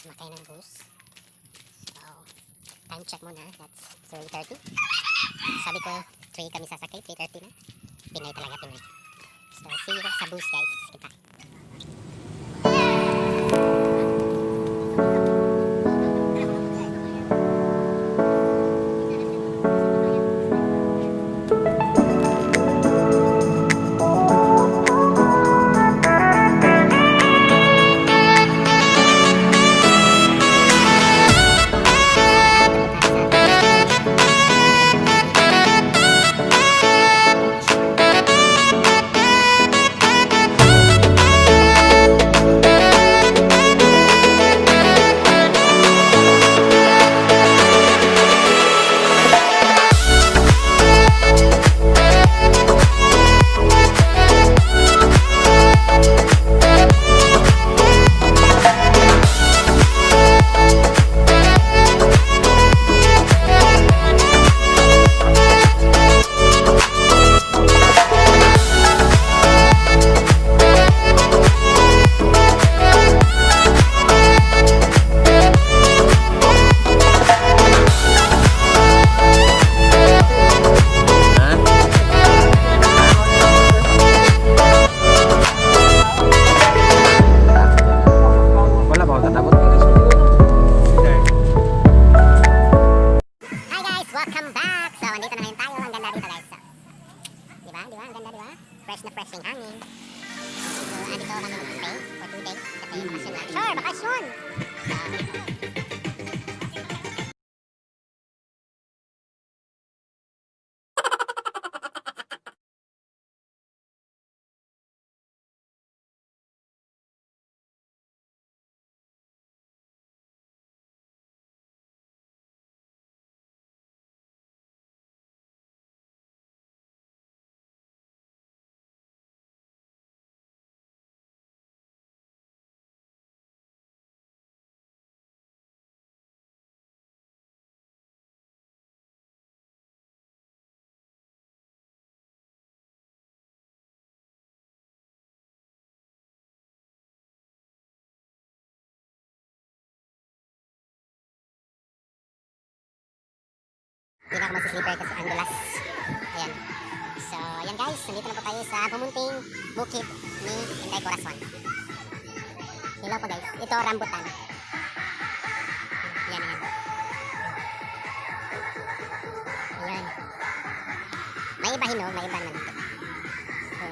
sumakay ng bus. So, time check muna. That's 3:30. Sabi ko, 3 kami sasakay. 3:30 na. Pinoy talaga, Pinoy. So, see you sa bus, guys. Kita. Welcome back! So, andito na ngayon tayo. Ang ganda dito, guys. So, diba? Diba? Ang ganda, diba? Fresh na fresh yung hangin. So, andito kami mag-stay for 2 days. Kasi bakasyon lang. Sure! Bakasyon! So, hindi na ako mag-sleeper kasi ang dulas. Ayan. So, ayan guys. Nandito na po tayo sa pumunting bukid ni Inday Corazon. Hello po guys. Ito, rambutan. Ayan, ayan. Ayan. May iba hinog, may iba naman. So,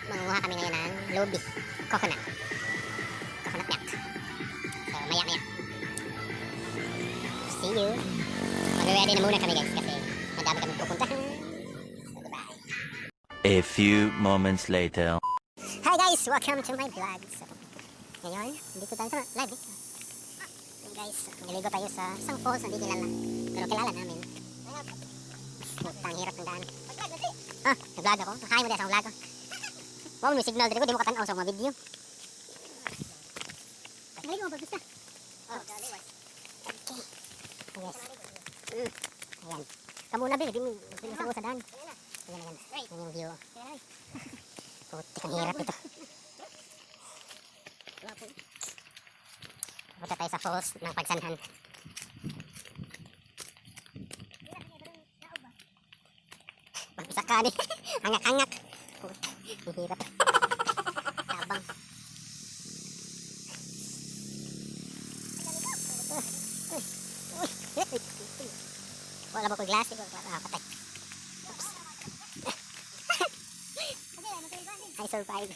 manguha kami ngayon ng lubi. Coconut. Coconut milk. So, maya-maya. See you. Mag-ready na muna kami guys kasi madami kami pupuntahan. So, goodbye. A few moments later. Hi guys! Welcome to my vlog. So, ngayon, dito tayo sa live. So guys, niligo tayo sa isang falls na di kilala. Pero kilala namin. Putang hirap ng daan. Ah, nag-vlog ako. Hi mo din sa vlog ko. Wow, may signal dito ko. Di mo katanaw sa mga video. Naligo mo ba? Basta. Okay. Yes. Ayan. Kamuna ba? Di mo sa daan. Ayan, ayan. Ayan yung view. Putik ang hirap ito. Punta tayo sa falls ng Pagsanhan. Bagsak ka ni. Hangak-hangak. Ang hirap. Tabang. Wala ba ko glass? Patay. Oops. I survived.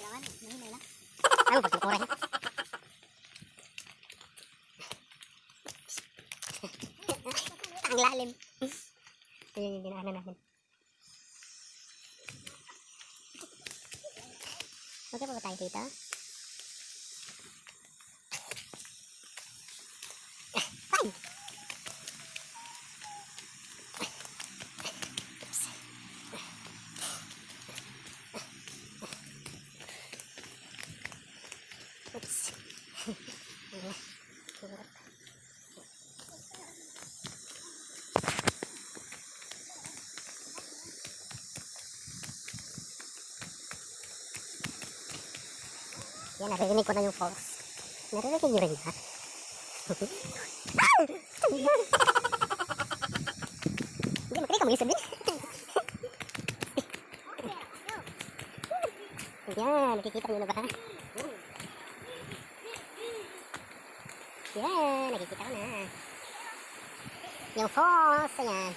Ay, pagkukura yan. Ang lalim. Ito yung dinaanan natin. Okay pa ba tayo dito? Fine! Oops. Yan, naririnig ko na yung falls. Naririnig nyo rin ba? Hindi, magkari ka mag-isip din. Yan, nakikita nyo na ba? Yan, nakikita ko na. Yung falls, ayan.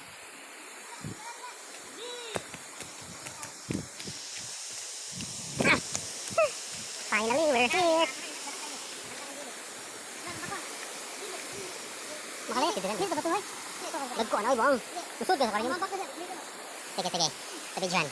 Finally, we're here. Makalaya, tidiran. Dito ba ito, ay? Lagko, ano, ibang. Usod ka sa karin. Sige, sige. Sabi dyan.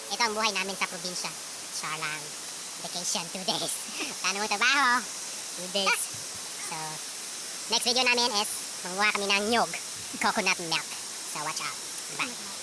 Ito ang buhay namin sa probinsya. Char lang. Vacation, 2 days. Plano mo trabaho, 2 days. So, next video namin is manguha kami ng nyog, coconut milk. So, watch out. Bye.